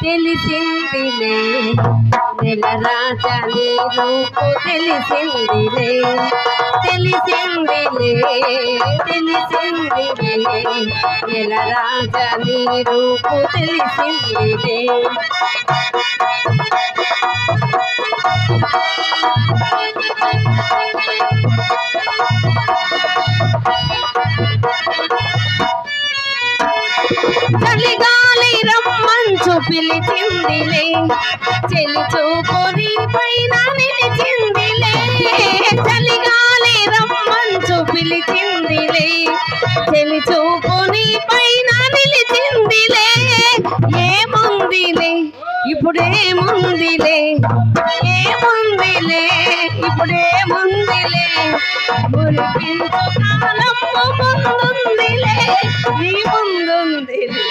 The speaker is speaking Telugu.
తెలిసిందిలే నెల రాజా నీ రూపు తెలిసిందిలే నెల రాజా నీ రూపు తెలిసిందిలే చలిగాలి రమ్మంచు పిలిచిందిలే చెలి చూపు నీ పైన నిలిచిందిలే చలిగాలి రమ్మంచు పిలిచిందిలే చెలి చూపు నీ పైన నిలిచిందిలే ఏముందిలే ఇప్పుడేముందిలే ఇప్పుడేముందిలే మురిపించు కాలము ముందుందిలే నీ ముందుందిలే